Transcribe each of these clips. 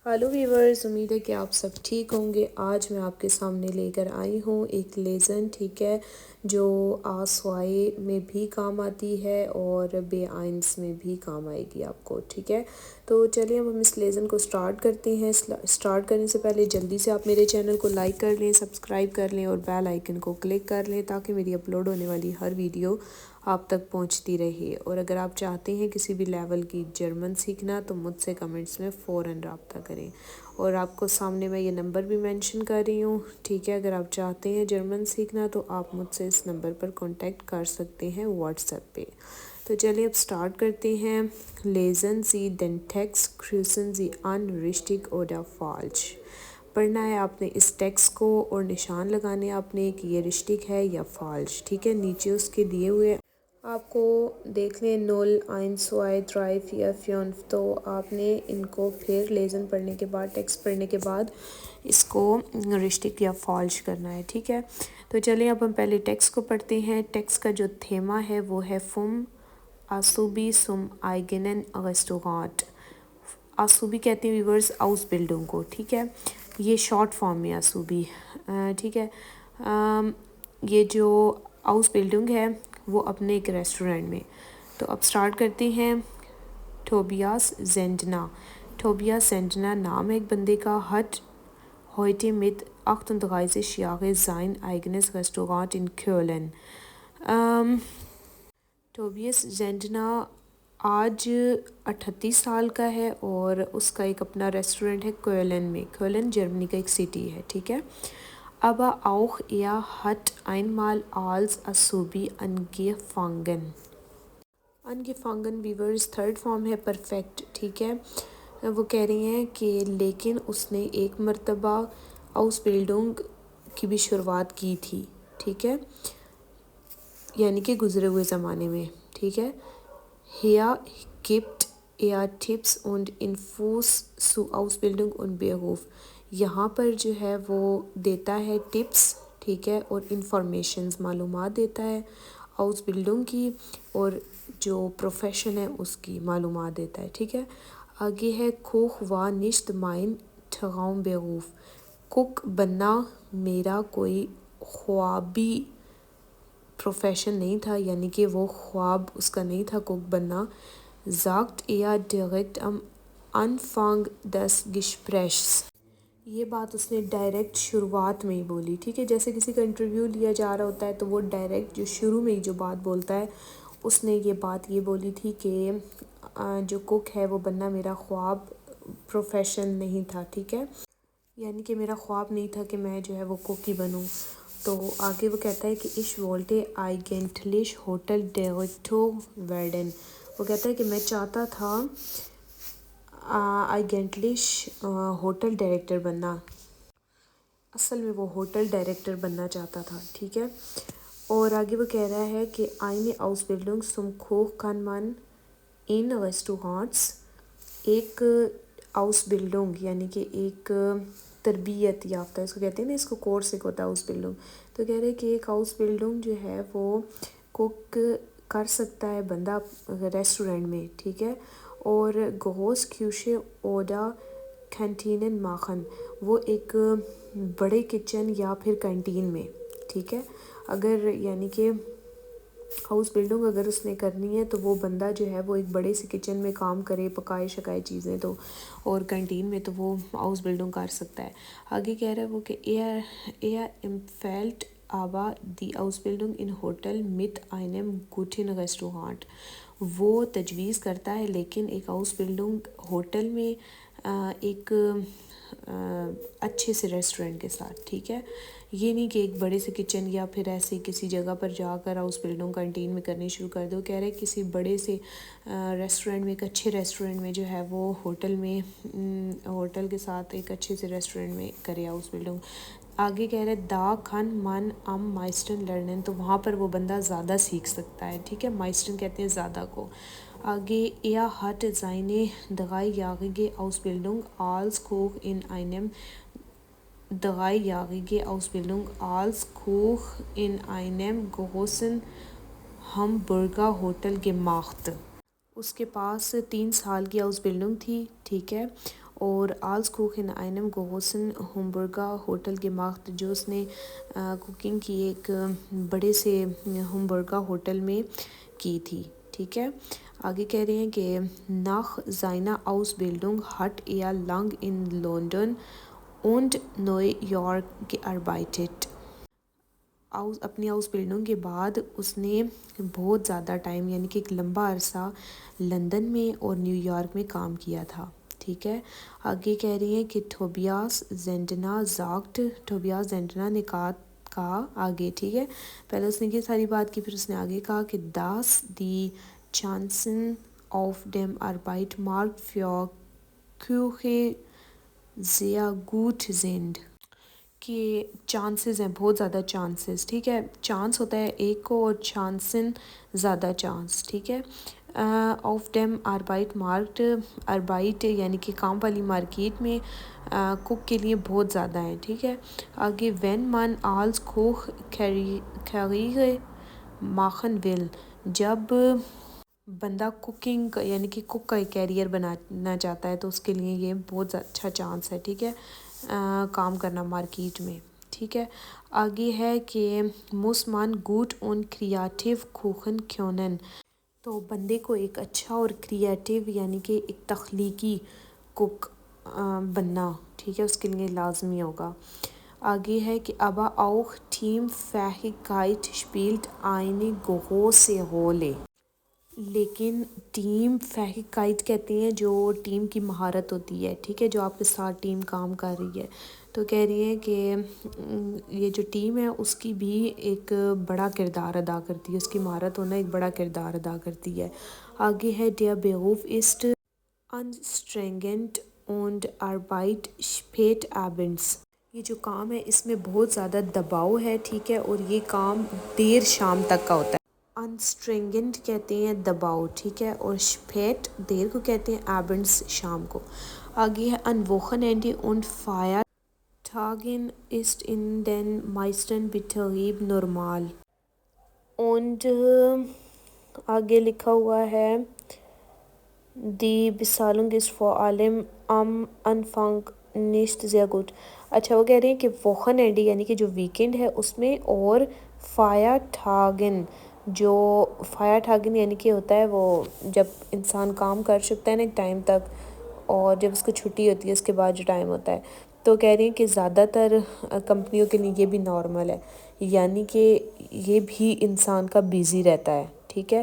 Hello viewers, امید ہے کہ آپ سب ٹھیک ہوں گے۔ آج میں آپ کے سامنے لے کر آئی ہوں ایک لیزن، ٹھیک ہے، جو آسوائے میں بھی کام آتی ہے اور بے آئنس میں بھی کام آئے گی آپ کو، ٹھیک ہے۔ تو چلیے اب ہم اس لیزن کو سٹارٹ کرتے ہیں۔ سٹارٹ کرنے سے پہلے جلدی سے آپ میرے چینل کو لائک کر لیں، سبسکرائب کر لیں اور بیل آئیکن کو کلک کر لیں تاکہ میری اپلوڈ ہونے والی ہر ویڈیو آپ تک پہنچتی رہے۔ اور اگر آپ چاہتے ہیں کسی بھی لیول کی جرمن سیکھنا تو مجھ سے کمنٹس میں فوراً رابطہ کریں، اور آپ کو سامنے میں یہ نمبر بھی مینشن کر رہی ہوں، ٹھیک ہے۔ اگر آپ چاہتے ہیں جرمن سیکھنا تو آپ مجھ سے اس نمبر پر کانٹیکٹ کر سکتے ہیں واٹس ایپ پہ۔ تو چلیے اب سٹارٹ کرتے ہیں۔ لیزن سی دن ٹیکس کریسن سی ان رشٹک اوڈا فالج۔ پڑھنا ہے آپ نے اس ٹیکسٹ کو اور نشان لگانے ہیں آپ نے کہ یہ رشٹک ہے یا فالج، ٹھیک ہے۔ نیچے اس کے دیے ہوئے آپ کو دیکھ لیں 0، 1، 2، 3، 4، 5، تو آپ نے ان کو پھر لیزن پڑھنے کے بعد، ٹیکسٹ پڑھنے کے بعد اس کو رشٹک یا فالج کرنا ہے، ٹھیک ہے۔ تو چلیں اب ہم پہلے ٹیکسٹ کو پڑھتے ہیں۔ ٹیکسٹ کا جو تھیما ہے وہ ہے فم آسوبی سم آئیگنن ریسٹورانٹ۔ آسوبی کہتے ہیں ویورز آؤس بلڈنگ کو، ٹھیک ہے۔ یہ شارٹ فارم میں آسوبی، ٹھیک ہے۔ یہ جو آؤس بلڈنگ ہے وہ اپنے ایک ریسٹورنٹ میں۔ تو اب سٹارٹ کرتے ہیں۔ ٹوبیاس زینڈنا۔ ٹوبیاس زینڈنا نام ہے ایک بندے کا۔ ہٹ heute mit 38 Jahre sein eigenes Restaurant in Köln۔ Tobias زینڈنا آج 38 سال کا ہے اور اس کا ایک اپنا ریسٹورنٹ ہے کولن میں۔ کولن جرمنی کا ایک سٹی ہے، ٹھیک ہے۔ aber auch er hat einmal als Azubi angefangen۔ angefangen viewers third form ہے پرفیکٹ، ٹھیک ہے۔ وہ کہہ رہی ہیں کہ لیکن اس نے ایک مرتبہ آؤس بلڈنگ کی بھی شروعات کی تھی، ٹھیک ہے، یعنی کہ گزرے ہوئے زمانے میں، ٹھیک ہے۔ Hier gibt er Tipps und Infos zu Ausbildung und Beruf۔ یہاں پر جو ہے وہ دیتا ہے ٹپس، ٹھیک ہے، اور انفارمیشنز، معلومات دیتا ہے ہاؤس بلڈنگ کی اور جو پروفیشن ہے اس کی معلومات دیتا ہے، ٹھیک ہے۔ آگے ہے کوک war nicht mein Traumberuf۔ کوک بننا میرا کوئی خوابی پروفیشن نہیں تھا، یعنی کہ وہ خواب اس کا نہیں تھا کوک بننا۔ sagt er direkt am Anfang des Gesprächs۔ یہ بات اس نے ڈائریکٹ شروعات میں ہی بولی، ٹھیک ہے۔ جیسے کسی کا انٹرویو لیا جا رہا ہوتا ہے تو وہ ڈائریکٹ جو شروع میں ہی جو بات بولتا ہے، اس نے یہ بات یہ بولی تھی کہ جو کوک ہے وہ بننا میرا خواب پروفیشن نہیں تھا، ٹھیک ہے، یعنی کہ میرا خواب نہیں تھا کہ میں جو ہے وہ کوک ہی بنوں۔ تو آگے وہ کہتا ہے کہ ich wollte eigentlich Hotel Director werden۔ وہ کہتا ہے کہ میں چاہتا تھا eigentlich ہوٹل ڈائریکٹر بننا، اصل میں وہ ہوٹل ڈائریکٹر بننا چاہتا تھا، ٹھیک ہے۔ اور آگے وہ کہہ رہا ہے کہ eine Ausbildung zum Koch kann man in Restaurants۔ ایک ہاؤس بلڈنگ یعنی کہ ایک تربیت یافتہ، اس کو کہتے ہیں نا، اس کو کورس ایک ہوتا ہے ہاؤس بلڈنگ۔ تو کہہ رہے کہ ایک ہاؤس بلڈنگ جو ہے وہ کوک کر سکتا ہے بندہ ریسٹورنٹ میں، ٹھیک ہے۔ اور گوس کیوشے اوڈا کینٹینن ماخن، وہ ایک بڑے کچن یا پھر کینٹین میں، ٹھیک ہے۔ اگر یعنی کہ ہاؤس بلڈنگ اگر اس نے کرنی ہے تو وہ بندہ جو ہے وہ ایک بڑے سے کچن میں کام کرے، پکائے شکائے چیزیں، تو اور کینٹین میں تو وہ ہاؤس بلڈنگ کر سکتا ہے۔ آگے کہہ رہا ہے وہ کہ er empfiehlt aber die Ausbildung in Hotel mit einem guten Restaurant۔ وہ تجویز کرتا ہے لیکن ایک ہاؤس بلڈنگ ہوٹل میں ایک اچھے سے ریسٹورنٹ کے ساتھ، ٹھیک ہے۔ یہ نہیں کہ ایک بڑے سے کچن یا پھر ایسے کسی جگہ پر جا کر ہاؤس بلڈنگ کینٹین میں کرنی شروع کر دو۔ کہہ رہے کسی بڑے سے ریسٹورنٹ میں، ایک اچھے ریسٹورنٹ میں جو ہے وہ ہوٹل میں، ہوٹل کے ساتھ ایک اچھے سے ریسٹورنٹ میں کرے ہاؤس بلڈنگ۔ آگے کہہ رہے دا کھن من ام مائسٹن لرنن، تو وہاں پر وہ بندہ زیادہ سیکھ سکتا ہے، ٹھیک ہے۔ مائسٹن کہتے ہیں زیادہ کو۔ آگے er hat seine 3-jährige Ausbildung als Koch in einem 3-jährige Ausbildung als Koch in einem großen Hamburger Hotel gemacht۔ اس کے پاس 3 سال کی ہاؤس بلڈنگ تھی، ٹھیک ہے، اور آلس کوک ان einem großen Hamburger hotel gemacht جو اس نے کوکنگ کی ایک بڑے سے ہمبرگا ہوٹل میں کی تھی. ٹھیک ہے. آگے کہہ رہے ہیں کہ nach seiner Ausbildung hat er lang in London und New York gearbeitet. اپنی آؤس بلڈنگ کے بعد اس نے بہت زیادہ ٹائم یعنی کہ ایک لمبا عرصہ لندن میں اور نیو یارک میں کام کیا تھا. ٹھیک ہے. آگے کہہ رہی ہیں کہ ٹوبیاس زینڈنا زاگٹ ٹوبیاس زینڈنا نے کہا آگے. ٹھیک ہے. پہلے اس نے یہ ساری بات کی، پھر اس نے آگے کہا کہ داس دی چانسن آف ڈیم اربائٹ مارک فیور کیوہے زیا گوٹ زینڈ کہ چانسز ہیں، بہت زیادہ چانسز. ٹھیک ہے. چانس ہوتا ہے ایک کو اور چانسن زیادہ چانس. ٹھیک ہے. آف ڈیم اربائٹ مارکٹ اربائٹ یعنی کہ کام والی مارکیٹ میں کوک کے لیے بہت زیادہ ہیں. ٹھیک ہے. آگے وین من آلس کوک کیریئر ماخن ول جب بندہ کوکنگ یعنی کہ کوک کا کیریئر بنانا چاہتا ہے تو اس کے لیے یہ بہت اچھا چانس ہے. ٹھیک ہے. کام کرنا مارکیٹ میں. ٹھیک ہے. آگے ہے کہ موسمان گوٹ اون کریاتیو کوکن کیونن تو بندے کو ایک اچھا اور کریٹیو یعنی کہ ایک تخلیقی کوک بننا ٹھیک ہے اس کے لیے لازمی ہوگا. آگے ہے کہ aber auch Teamfähigkeit spielt eine große Rolle لیکن ٹیم فیہیکائٹ کہتے ہیں جو ٹیم کی مہارت ہوتی ہے. ٹھیک ہے. جو آپ کے ساتھ ٹیم کام کر رہی ہے تو کہہ رہی ہیں کہ یہ جو ٹیم ہے اس کی بھی ایک بڑا کردار ادا کرتی ہے، اس کی مہارت ہونا ایک بڑا کردار ادا کرتی ہے. آگے ہے der Beruf ist anstrengend und Arbeit spät abends یہ جو کام ہے اس میں بہت زیادہ دباؤ ہے. ٹھیک ہے. اور یہ کام دیر شام تک کا ہوتا ہے. انسٹرینگنٹ کہتے ہیں دباؤ. ٹھیک ہے. اور شپیٹ دیر کو کہتے ہیں ایبنڈس شام کو. آگے ہے ان ووخنینڈے und Feiertagen ist in den meisten Betrieben normal und آگے لکھا ہوا ہے Die Bezahlung ist vor allem am Anfang nicht sehr gut. اچھا وہ کہہ رہے ہیں کہ ووخنینڈے یعنی کہ جو ویکینڈ ہے اس میں اور فائرٹاگن جو فائرٹاگن یعنی کہ ہوتا ہے وہ جب انسان کام کر چکتا ہے نا ایک ٹائم تک اور جب اس کو چھٹی ہوتی ہے اس کے بعد جو ٹائم ہوتا ہے تو کہہ رہے ہیں کہ زیادہ تر کمپنیوں کے لیے یہ بھی نارمل ہے یعنی کہ یہ بھی انسان کا بیزی رہتا ہے. ٹھیک ہے.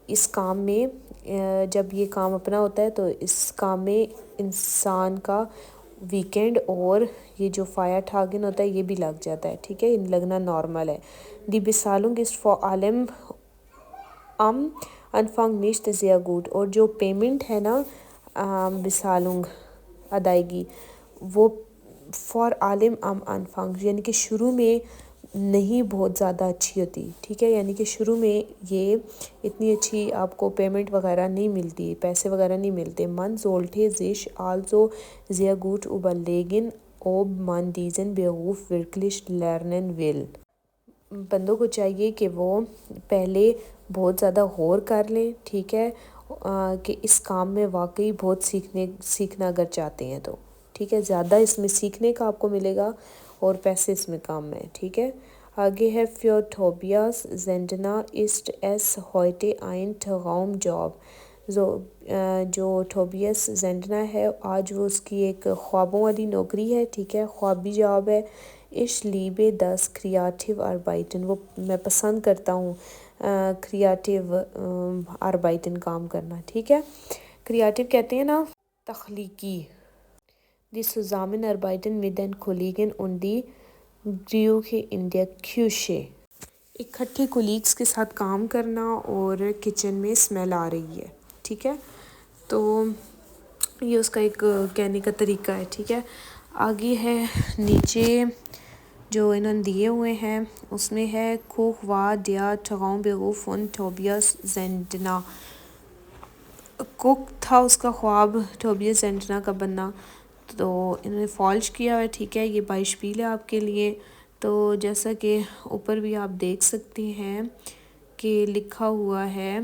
اس کام میں جب یہ کام اپنا ہوتا ہے تو اس کام میں انسان کا ویکینڈ اور یہ جو فائر ٹھاگن ہوتا ہے یہ بھی لگ جاتا ہے. ٹھیک ہے. لگنا نارمل ہے. دی Bezahlung ist vor allem am Anfang nicht sehr gut اور جو پیمنٹ ہے نا Bezahlung ادائیگی وہ فار عالم ام انفنگ یعنی کہ شروع میں نہیں بہت زیادہ اچھی ہوتی. ٹھیک ہے. یعنی کہ شروع میں یہ اتنی اچھی آپ کو پیمنٹ وغیرہ نہیں ملتی، پیسے وغیرہ نہیں ملتے. من sollte sich also sehr gut überlegen ob man diesen Beruf wirklich lernen will بندوں کو چاہیے کہ وہ پہلے بہت زیادہ غور کر لیں. ٹھیک ہے. کہ اس کام میں واقعی بہت سیکھنا اگر چاہتے ہیں تو. ٹھیک ہے. زیادہ اس میں سیکھنے کا آپ کو ملے گا اور پیسے اس میں کم ہیں. ٹھیک ہے. آگے ہے für Tobias Zentner ist es heute ein Traumjob جو ٹوبیس زینڈنا ہے آج وہ اس کی ایک خوابوں والی نوکری ہے. ٹھیک ہے. خوابی جاب ہے. Ich liebe das kreative Arbeiten وہ میں پسند کرتا ہوں کریٹیو اربائٹن کام کرنا. ٹھیک ہے. کریٹیو کہتے ہیں نا تخلیقی. Die Zusammenarbeiten mit den Kollegen und die Brüche in der Küche اکٹھے کولیگس کے ساتھ کام کرنا اور کچن میں اسمیل آ رہی ہے. ٹھیک ہے. تو یہ اس کا ایک کہنے کا طریقہ ہے. ٹھیک ہے. آگے ہے نیچے جو انہوں نے دیے ہوئے ہیں اس میں ہے کوک وا ڈیا Traumberuf von Tobias Zentner کوک تھا اس کا خواب ٹوبیس زینٹنا کا بننا تو انہوں نے فالش کیا ہے. ٹھیک ہے. یہ بائشپیل ہے آپ کے لیے. تو جیسا کہ اوپر بھی آپ دیکھ سکتے ہیں کہ لکھا ہوا ہے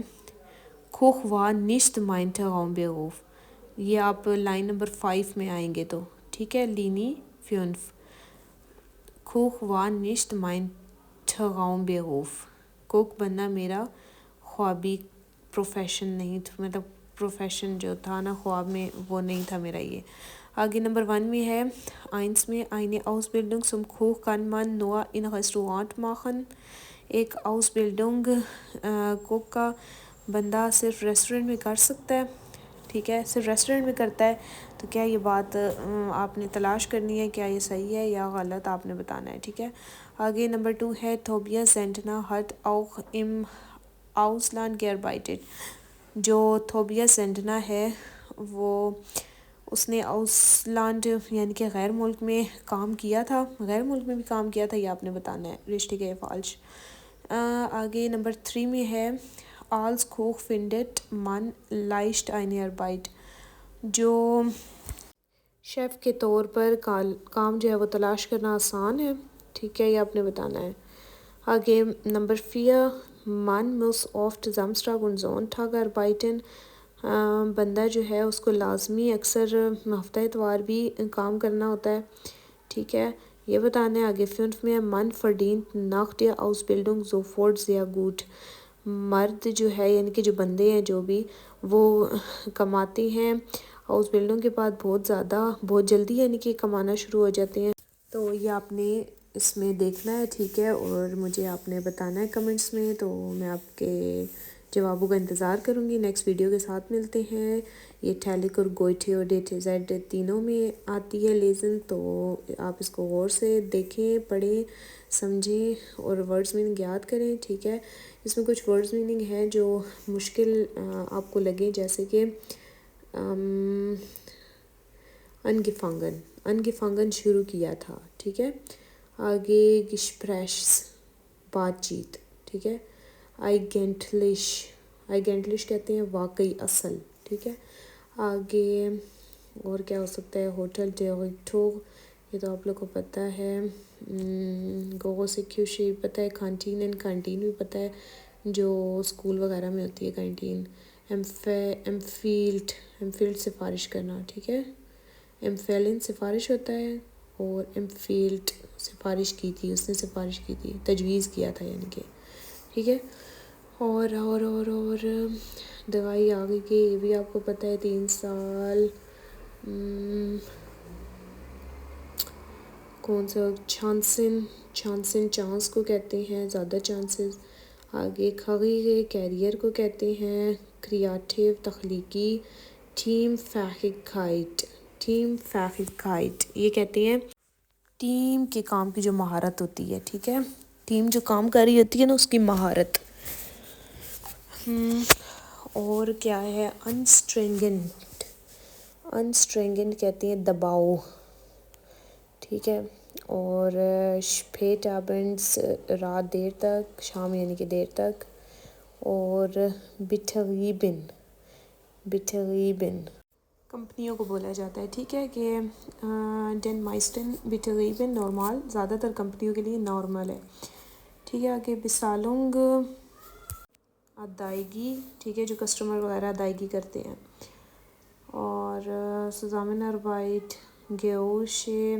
کوک وا nicht mein Traumberuf یہ آپ لائن نمبر 5 میں آئیں گے تو ٹھیک ہے. لینی فیونف کوک وان نشت مائن ٹھغاؤں بیغوف. کوک بننا میرا خوابی پروفیشن نہیں تھا، مطلب پروفیشن جو تھا نا خواب میں وہ نہیں تھا میرا یہ. آگے نمبر 1 میں ہے آئنس میں eine Ausbildung zum Koch kann man nur in Restaurant machen. ایک آؤس بلڈنگ کوک کا بندہ صرف ریسٹورنٹ میں کر سکتا ہے. ٹھیک ہے، صرف ریسٹورنٹ میں کرتا ہے. تو کیا یہ بات آپ نے تلاش کرنی ہے، کیا یہ صحیح ہے یا غلط آپ نے بتانا ہے. ٹھیک ہے. آگے نمبر 2 ہے Tobias Zentner hat auch im Ausland gearbeitet. جو تھوبیاس زینٹنا ہے وہ اس نے آؤسلانڈ یعنی کہ غیر ملک میں کام کیا تھا. غیر ملک میں بھی کام کیا تھا، یہ آپ نے بتانا ہے رشتے کے فالش. آگے نمبر 3 میں ہے Als Koch findet man leicht eine Arbeit. جو شیف کے طور پر کام جو ہے وہ تلاش کرنا آسان ہے. ٹھیک ہے، یہ آپ نے بتانا ہے. آگے number 4 Man muss oft Samstag und Sonntag arbeiten. بندہ جو ہے اس کو لازمی اکثر ہفتہ اتوار بھی کام کرنا ہوتا ہے. ٹھیک ہے، یہ بتانا ہے. آگے 5 میں Man verdient nach der Ausbildung sofort sehr gut. مرد جو ہے یعنی کہ جو بندے ہیں جو بھی وہ کماتے ہیں ہاؤس بلڈنگ کے بعد بہت جلدی یعنی کہ کمانا شروع ہو جاتے ہیں. تو یہ آپ نے اس میں دیکھنا ہے. ٹھیک ہے، اور مجھے آپ نے بتانا ہے کمنٹس میں. تو میں آپ کے جوابوں کا انتظار کروں گی. نیکسٹ ویڈیو کے ساتھ ملتے ہیں. یہ ٹھیلک اور گوئٹھے اور ڈیٹھے زیڈ تینوں میں آتی ہے لیزن، تو آپ اس کو غور سے دیکھیں، پڑھیں، سمجھیں اور ورڈز میننگ یاد کریں. ٹھیک ہے، اس میں کچھ ورڈز میننگ ہیں جو مشکل آپ کو لگیں، جیسے کہ انگفانگن شروع کیا تھا. ٹھیک ہے. آگے گشپریشس بات چیت. ٹھیک ہے. آئیگنٹلش کہتے ہیں واقعی، اصل. ٹھیک ہے. آگے اور کیا ہو سکتا ہے؟ ہوٹل ڈیریکٹور، یہ تو آپ لوگ کو پتہ ہے. گوگو سیکیوشی پتہ ہے. کانٹین بھی پتہ ہے، جو اسکول وغیرہ میں ہوتی ہے کینٹین. ایمفیلڈ سفارش کرنا. ٹھیک ہے. ایمفیلن سفارش ہوتا ہے، اور ایمفیلڈ سفارش کی تھی، اس نے سفارش کی تھی، تجویز کیا تھا یعنی کہ. ٹھیک ہے. اور دوائی آگے کی یہ بھی آپ کو پتہ ہے. 3 سال کون سا چانس کو کہتے ہیں، زیادہ چانسز. آگے کھغی کیریئر کو کہتے ہیں کریاتیو، تخلیقی. ٹیم فیخیکائٹ یہ کہتے ہیں ٹیم کے کام کی جو مہارت ہوتی ہے. ٹھیک ہے، ٹیم جو کام کر رہی ہوتی ہے نا اس کی مہارت. اور کیا ہے؟ انسٹرنگنٹ کہتے ہیں دباؤ. ٹھیک ہے. اور شپیٹ آبنڈس رات دیر تک، شام یعنی کہ دیر تک. اور بٹغیبن کمپنیوں کو بولا جاتا ہے. ٹھیک ہے، کہ ڈین مائسٹن بٹغیبن نارمل، زیادہ تر کمپنیوں کے لیے نارمل ہے. ٹھیک ہے. آگے بسالونگ ادائیگی. ٹھیک ہے، جو کسٹمر وغیرہ ادائیگی کرتے ہیں. اور سزامن اربائٹ گیوشے،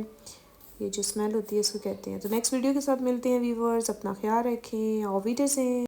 یہ جو اسمیل ہوتی ہے اس کو کہتے ہیں. تو نیکسٹ ویڈیو کے ساتھ ملتے ہیں ویورز. اپنا خیال رکھیں. آویڈے سے